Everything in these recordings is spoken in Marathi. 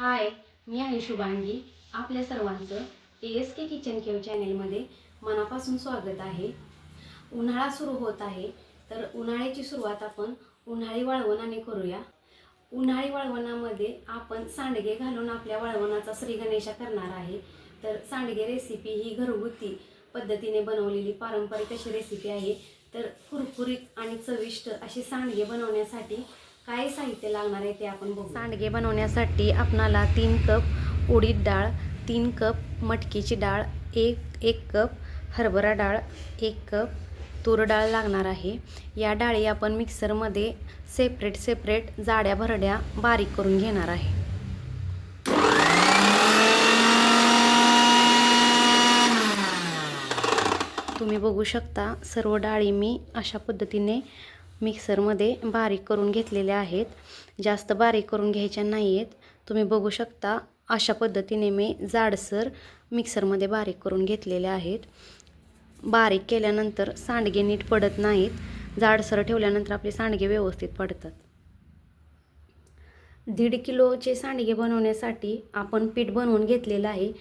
हाय, मी आहे शुभांगी. आपल्या सर्वांचं ASK किचन केव चॅनेलमध्ये मनापासून स्वागत आहे. उन्हाळा सुरू होत आहे, तर उन्हाळ्याची सुरुवात आपण उन्हाळी वाळवणाने करूया. उन्हाळी वाळवणामध्ये आपण सांडगे घालून आपल्या वाळवणाचा श्रीगणेशा करणार आहे. तर सांडगे रेसिपी ही घरगुती पद्धतीने बनवलेली पारंपरिक अशी रेसिपी आहे. तर कुरकुरीत आणि चविष्ट असे सांडगे बनवण्यासाठी काय साहित्य लागणार आहे ते आपण बघू. सांडगे बनवण्यासाठी आपणाला 3 कप उडीद डाळ, 3 कप मटकीची डाळ, एक कप हरभरा डाळ, 1 कप तूर डाळ लागणार आहे. या डाळी आपण मिक्सरमध्ये सेपरेट जाड्या भरड्या बारीक करून घेणार आहे. तुम्ही बघू शकता सर्व डाळी मी अशा पद्धतीने मिक्सरमध्ये बारीक करून घेतलेल्या आहेत. जास्त बारीक करून घ्यायच्या नाही आहेत. तुम्ही बघू शकता अशा पद्धतीने मी जाडसर मिक्सरमध्ये बारीक करून घेतलेल्या आहेत. बारीक केल्यानंतर सांडगे नीट पडत नाहीत. जाडसर ठेवल्यानंतर आपले सांडगे व्यवस्थित पडतात. 1.5 किलोचे सांडगे बनवण्यासाठी आपण पीठ बनवून घेतलेलं आहे.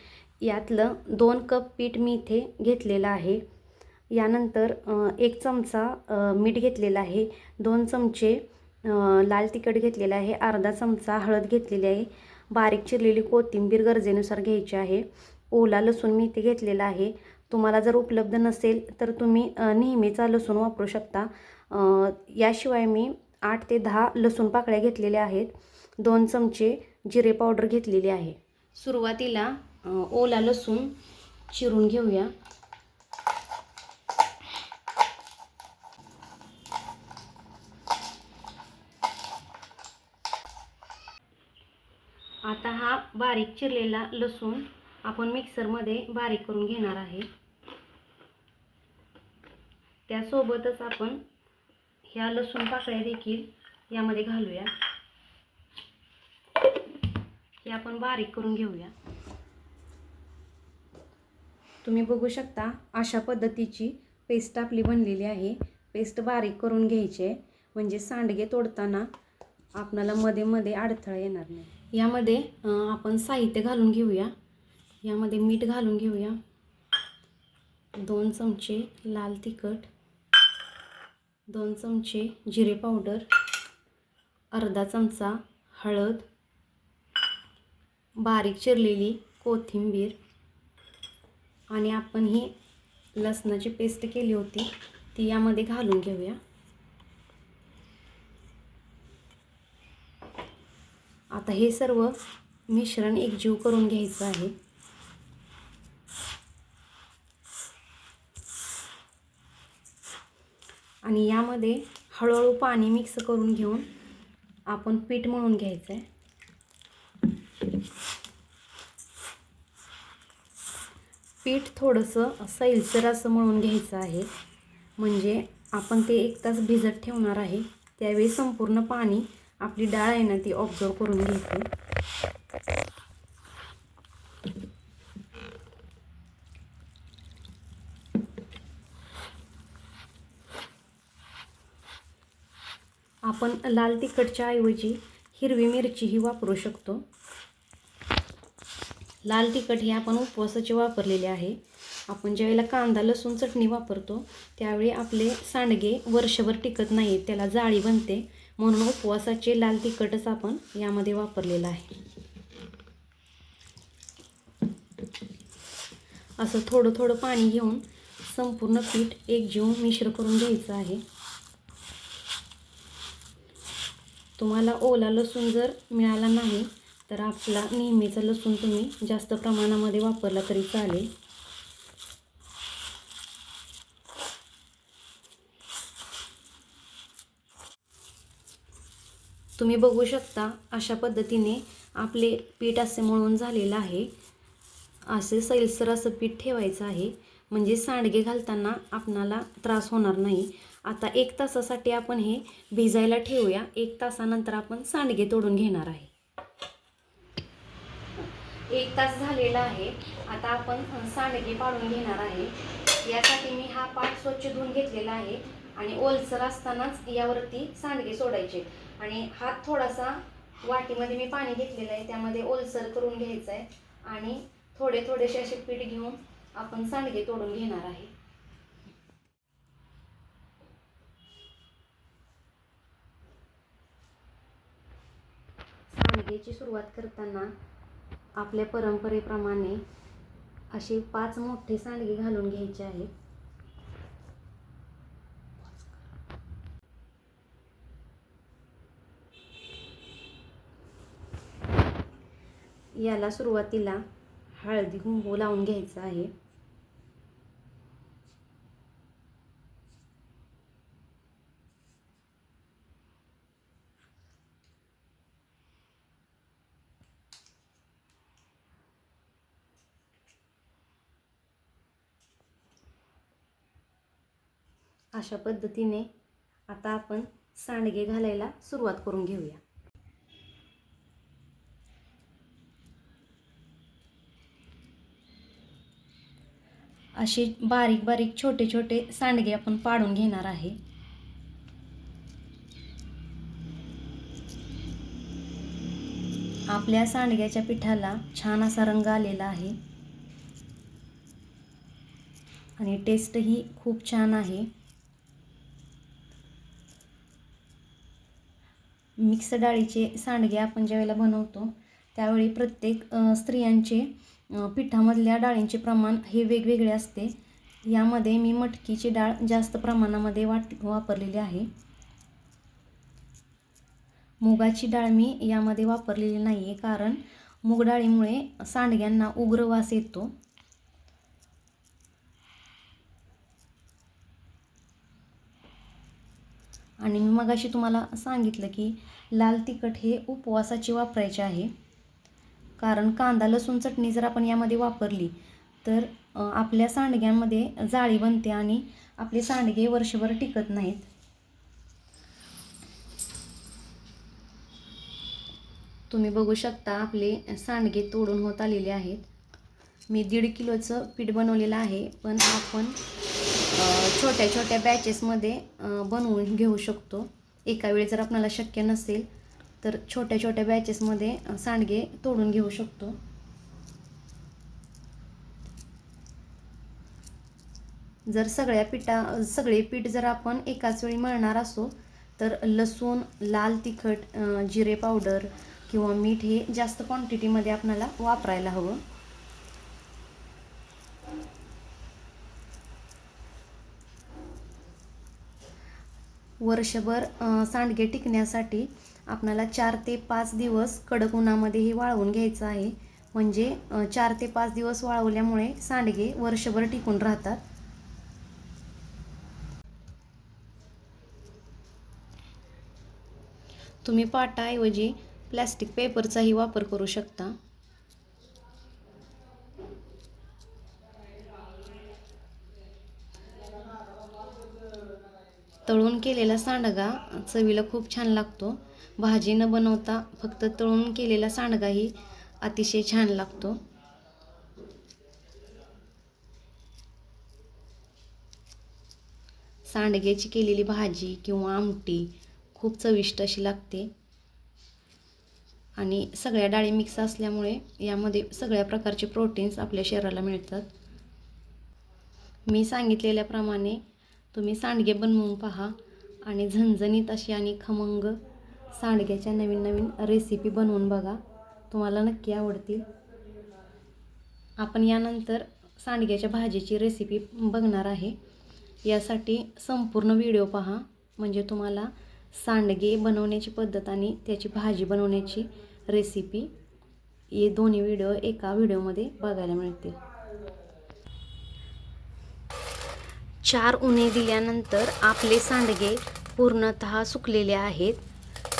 यातलं 2 कप पीठ मी इथे घेतलेलं आहे. यानंतर 1 चमचा मीठ घेतलेला आहे, 2 चमचे लाल तिखट घेतलेलं आहे, अर्धा चमचा हळद घेतलेली आहे, बारीक चिरलेली कोथिंबीर गरजेनुसार घ्यायची आहे, ओला लसूण मी इथे घेतलेला आहे. तुम्हाला जर उपलब्ध नसेल तर तुम्ही नेहमीचा लसूण वापरू शकता. याशिवाय मी 8 ते 10 लसूण पाकळ्या घेतलेल्या आहेत. 2 चमचे जिरे पावडर घेतलेली आहे. सुरुवातीला ओला लसूण चिरून घेऊया. आता हा बारीक चिरलेला लसूण आपण मिक्सरमध्ये बारीक करून घेणार आहे. त्यासोबतच आपण ह्या लसूण पाकळ्या देखील यामध्ये घालूया. हे आपण बारीक करून घेऊया. तुम्ही बघू शकता अशा पद्धतीची पेस्ट आपली बनलेली आहे. पेस्ट बारीक करून घ्यायची आहे म्हणजे सांडगे तोडताना आपल्याला मध्ये अडथळा येणार नाही. यामध्ये आपण साहित्य घालून घेऊया. यामध्ये मीठ घालून घेऊया, 2 चमचे लाल तिखट, 2 चमचे जिरे पावडर, अर्धा चमचा हळद, बारीक चिरलेली कोथिंबीर आणि आपण ही लसणाची पेस्ट केली होती ती यामध्ये घालून घेऊया. आता हे सर्व मिश्रण एकजीव करून घ्यायचं आहे. आणि यामध्ये हळूहळू पाणी मिक्स करून घेऊन आपण पीठ मळून घ्यायचं आहे. पीठ थोडंसं सैलसर असं मळून घ्यायचं आहे म्हणजे आपण ते 1 तास भिजत ठेवणार आहे. त्यावेळी संपूर्ण पाणी आपली डाळ आहे ना ती ऑब्झर्व करून घ्यायची. आपण लाल तिखटच्या ऐवजी हिरवी मिरची ही वापरू शकतो. लाल तिखट हे आपण उपवासाचे वापरलेले आहे. आपण ज्यावेळेला कांदा लसूण चटणी वापरतो त्यावेळी आपले सांडगे वर्षभर टिकत नाहीत, त्याला जाळी बनते, म्हणून उपवासाचे लाल तिखटच आपण यामध्ये वापरलेलं आहे. असं थोडं पाणी घेऊन संपूर्ण पीठ एकजीव मिश्र करून घ्यायचं आहे. तुम्हाला ओला लसूण जर मिळाला नाही तर आपला नेहमीचा लसूण तुम्ही जास्त प्रमाणामध्ये वापरला तरी चालेल. तुम्ही बघू शकता अशा पद्धतीने आपले पीठ असे मळून झालेलं आहे. असे सैलसर असं पीठ ठेवायचं आहे म्हणजे सांडगे घालताना आपणाला त्रास होणार नाही. आता 1 तासासाठी आपण हे भिजायला ठेवूया. 1 तासानंतर आपण सांडगे तोडून घेणार आहे. 1 तास झालेला आहे. आता आपण सांडगे पाडून घेणार आहे. यासाठी मी हा पाट स्वच्छ धुवून घेतलेला आहे आणि ओलसर असतानाच यावरती सांडगे सोडायचे आणि हात थोडासा वाटीमध्ये मी पाणी घेतलेलं आहे, त्यामध्ये ओलसर करून घ्यायचं आहे आणि थोडे थोडेसे असे पीठ घेऊन आपण सांडगे तोडून घेणार आहे. सांडगेची सुरुवात करताना आपल्या परंपरेप्रमाणे असे 5 मोठे सांडगे घालून घ्यायचे आहेत. याला सुरुवातीला हळदी कुंकू लावून घ्यायचं आहे. अशा पद्धतीने आता आपण सांडगे घालायला सुरुवात करून घेऊया. असे बारीक बारीक छोटे छोटे सांडगे आपण पाडून घेणार आहे. आपल्या सांडग्याच्या पिठाला छान असा रंग आलेला आहे आणि टेस्टही खूप छान आहे. मिक्स डाळीचे सांडगे आपण ज्यावेळेला बनवतो त्यावेळी प्रत्येक स्त्रियांचे पिठामधल्या डाळींचे प्रमाण हे वेगवेगळे असते. यामध्ये मी मटकीची डाळ जास्त प्रमाणामध्ये वापरलेली आहे. मुगाची डाळ मी यामध्ये वापरलेली नाही आहे, कारण मूग डाळीमुळे सांडग्यांना उग्र वास येतो. आणि मी मगाशी तुम्हाला सांगितलं की लाल तिखट हे उपवासाची वापरायचे आहे, कारण कांदा लसूण चटणी जर आपण यामध्ये वापरली तर आपल्या सांडग्यांमध्ये जाळी बनते आणि आपले सांडगे वर्षभर टिकत नाहीत. तुम्ही बघू शकता आपले सांडगे तोडून होत आलेले आहेत. मी 1.5 किलोचं पीठ बनवलेलं आहे, पण आपण छोट्या छोट्या बॅचेसमध्ये बनवून घेऊ शकतो. एका वेळी जर आपल्याला शक्य नसेल तर छोट्या छोट्या बॅचेसमध्ये सांडगे तोडून घेऊ शकतो. जर सगळे पीठ जर आपण एकाच वेळी मळणार असो तर लसूण, लाल तिखट, जिरे पावडर किंवा मीठ हे जास्त क्वांटिटीमध्ये आपल्याला वापरायला हवं. वर्षभर सांडगे टिकण्यासाठी आपल्याला 4 ते 5 दिवस कडक उन्हामध्ये हे वाळवून घ्यायचं आहे. म्हणजे 4 ते 5 दिवस वाळवल्यामुळे सांडगे वर्षभर टिकून राहतात. तुम्ही पाटाऐवजी प्लॅस्टिक पेपरचाही वापर करू शकता. तळून केलेला सांडगा चवीला खूप छान लागतो. भाजी न बनवता फक्त तळून केलेला सांडगाही अतिशय छान लागतो. सांडग्याची केलेली भाजी किंवा आमटी खूप चविष्ट अशी लागते आणि सगळ्या डाळी मिक्स असल्यामुळे यामध्ये सगळ्या प्रकारचे प्रोटीन्स आपल्या शरीराला मिळतात. मी सांगितलेल्याप्रमाणे तुम्ही सांडगे बनवून पहा आणि झणझणीत अशी आणि खमंग सांडग्याच्या नवीन नवीन रेसिपी बनवून बघा. तुम्हाला नक्की आवडतील. आपण यानंतर सांडग्याच्या भाजीची रेसिपी बघणार आहे. यासाठी संपूर्ण व्हिडिओ पहा, म्हणजे तुम्हाला सांडगे बनवण्याची पद्धत आणि त्याची भाजी बनवण्याची रेसिपी हे दोन्ही व्हिडिओ एका व्हिडिओमध्ये बघायला मिळतील. 4 उन्हे दिल्यानंतर आपले सांडगे पूर्णतः सुकलेले आहेत.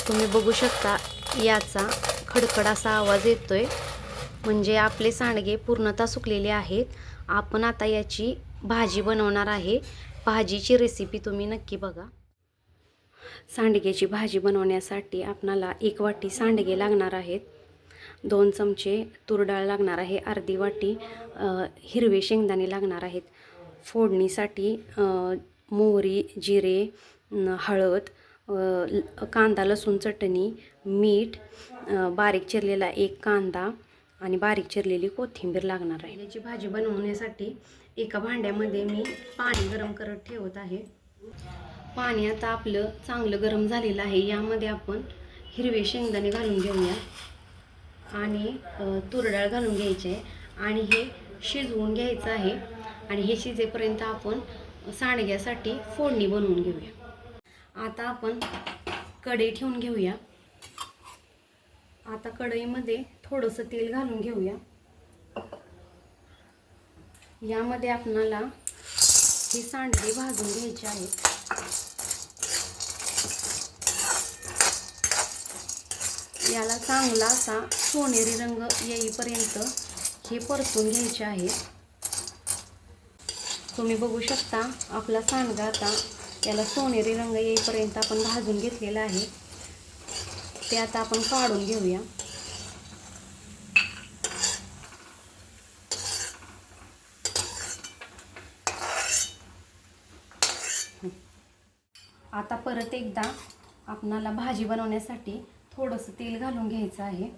तुम्ही बघू शकता याचा खडखड असा आवाज येतोय, म्हणजे आपले सांडगे पूर्णतः सुकलेले आहेत. आपण आता याची भाजी बनवणार आहे. भाजीची रेसिपी तुम्ही नक्की बघा. सांडग्याची भाजी बनवण्यासाठी आपणाला 1 वाटी सांडगे लागणार आहेत. 2 चमचे तूर डाळ लागणार आहे. अर्धी वाटी हिरवे शेंगदाणे लागणार आहेत. फोडणीसाठी मोहरी, जिरे, हळद, कांदा लसूण चटणी, मीठ, बारीक चिरलेला एक कांदा आणि बारीक चिरलेली कोथिंबीर लागणार आहे. याची भाजी बनवण्यासाठी एका भांड्यामध्ये मी पाणी गरम करत ठेवत आहे. पाणी आता आपलं चांगलं गरम झालेलं आहे. यामध्ये आपण हिरवे शेंगदाणे घालून घेऊया आणि तूर डाळ घालून घ्यायची आहे आणि हे शिजवून घ्यायचं आहे. आणि हे शिजेपर्यंत आपण सांडग्यासाठी फोडणी बनवून घेऊया. आता आपण कढई ठेवून घेऊया. आता कढईमध्ये थोडंसं तेल घालून घेऊया. यामध्ये आपणाला हे सांडगे भाजून घ्यायचे आहेत. याला चांगला असा सोनेरी रंग येईपर्यंत हे परतून घ्यायचे आहे. तुम्ही बघू शकता आपला सांडगा आता याला सोनेरी रंग येईपर्यंत आपण भाजून घेतलेला आहे. ते आता आपण काढून घेऊया. आता परत एकदा आपणाला भाजी बनवण्यासाठी थोडंसं तेल घालून घ्यायचं आहे.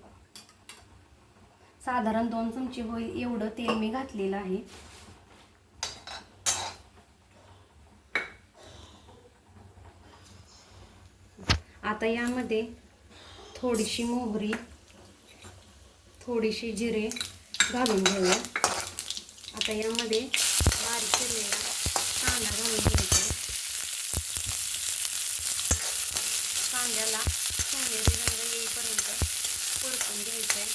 साधारण 2 चमचे होईल एवढं तेल मी घातलेलं आहे. आता यामध्ये थोडीशी मोहरी, थोडीशी जिरे घालून घेऊया. आता यामध्ये बारीक चिरलेला कांदा घालून घ्यायचा. कांद्याला सोनेरी रंग येईपर्यंत परतून घ्यायचं आहे.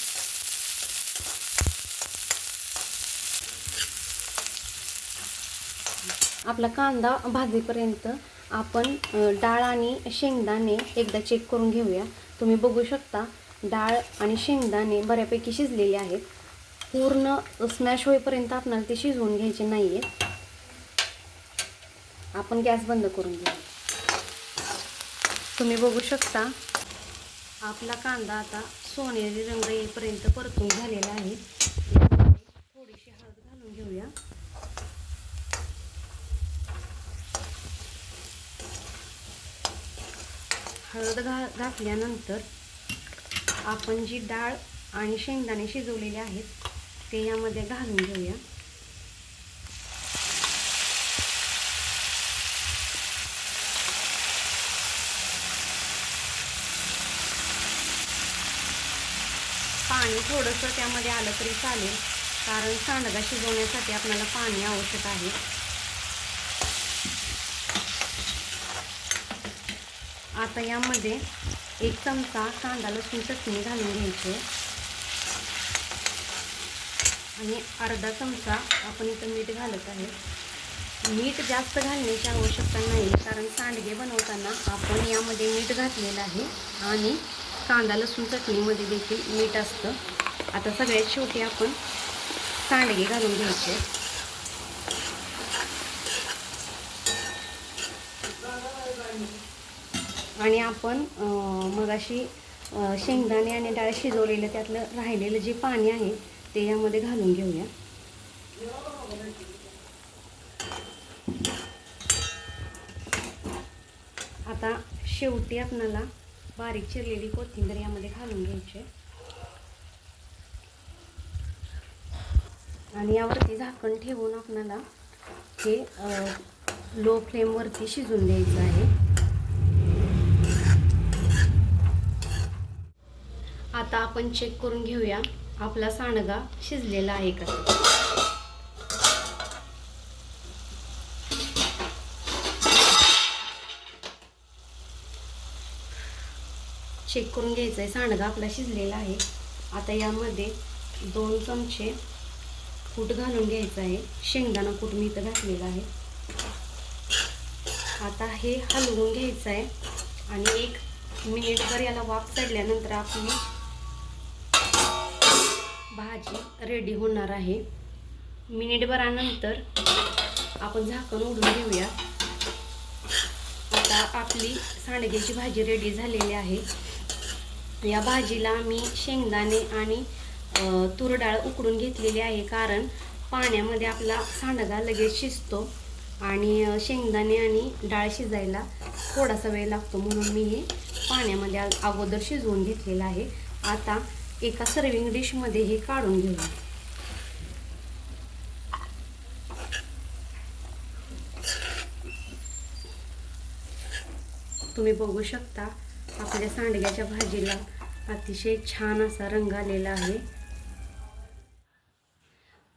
आपला कांदा भाजेपर्यंत आपण डाळ आणि शेंगदाणे एकदा चेक करून घेऊया. तुम्ही बघू शकता डाळ आणि शेंगदाणे बऱ्यापैकी शिजलेले आहेत. पूर्ण स्मॅश होईपर्यंत आपल्याला ते शिजवून घ्यायचे नाही आहेत. आपण गॅस बंद करून घेऊ. तुम्ही बघू शकता आपला कांदा आता सोनेरी रंग येईपर्यंत परतून झालेला आहे. थोडीशी हळद घालून घेऊया. हळद घातल्यानंतर आपण जी डाळ आणि शेंगदाणे शिजवलेले आहेत ते यामध्ये घालून घेऊया. पाणी थोडंसं त्यामध्ये आलं तरी चालेल, कारण सांडगा शिजवण्यासाठी आपल्याला पाणी आवश्यक आहे. आता यामध्ये 1 चमचा कांदा लसूण चटणी घालून घ्यायची आणि अर्धा चमचा आपण इथं मीठ घालत आहे. मीठ जास्त घालण्याची आवश्यकता नाही, कारण सांडगे बनवताना आपण यामध्ये मीठ घातलेलं आहे आणि कांदा लसूण चटणीमध्ये देखील मीठ असतं. आता सगळ्यात शेवटी आपण सांडगे घालून घ्यायचे. आणि आपण मगाशी शेंगदाणे आणि डाळ शिजवलेलं त्यातलं राहिलेलं जे पाणी आहे ते यामध्ये घालून घेऊया. आता शेवटी आपल्याला बारीक चिरलेली कोथिंबीर यामध्ये घालून घ्यायची आणि यावरती झाकण ठेवून आपल्याला हे लो फ्लेमवरती शिजून द्यायचं आहे. आता आपण चेक करून घेऊया आपला सांडगा शिजलेला आहे का. चेक करून घ्यायचं आहे. सांडगा आपला शिजलेला आहे. आता यामध्ये 2 चमचे कूट घालून घ्यायचं आहे. शेंगदाणा कूट मी इथं घातलेला आहे. आता हे हलवून घ्यायचं आहे आणि 1 मिनिटभर याला वाफ चढल्यानंतर आपली भाजी रेडी होणार आहे. मिनिटभरानंतर आपण झाकण उघडून घेऊया. आता आपली सांडग्याची भाजी रेडी झालेली आहे. या भाजीला मी शेंगदाणे आणि तूर डाळ उकडून घेतलेली आहे, कारण पाण्यामध्ये आपला सांडगा लगेच शिजतो आणि शेंगदाणे आणि डाळ शिजायला थोडासा वेळ लागतो, म्हणून मी हे पाण्यामध्ये अगोदर शिजवून घेतलेलं आहे. आता एका सर्विंग डिशमध्ये हे काढून घेऊया. तुम्ही बघू शकता आपल्या सांडग्याच्या भाजीला अतिशय छान असा रंग आलेला आहे.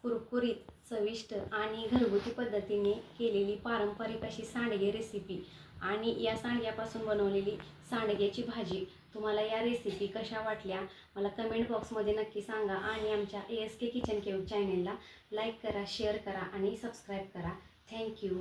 कुरकुरीत, चविष्ट आणि घरगुती पद्धतीने केलेली पारंपरिक अशी सांडगे रेसिपी आणि या सांडग्यापासून बनवलेली सांडग्याची भाजी तुम्हाला या रेसिपी कशा वाटल्या मला कमेंट बॉक्समध्ये नक्की सांगा. आणि आमच्या ASK किचन केव चॅनेलला लाईक करा, शेअर करा आणि सबस्क्राईब करा. थँक्यू.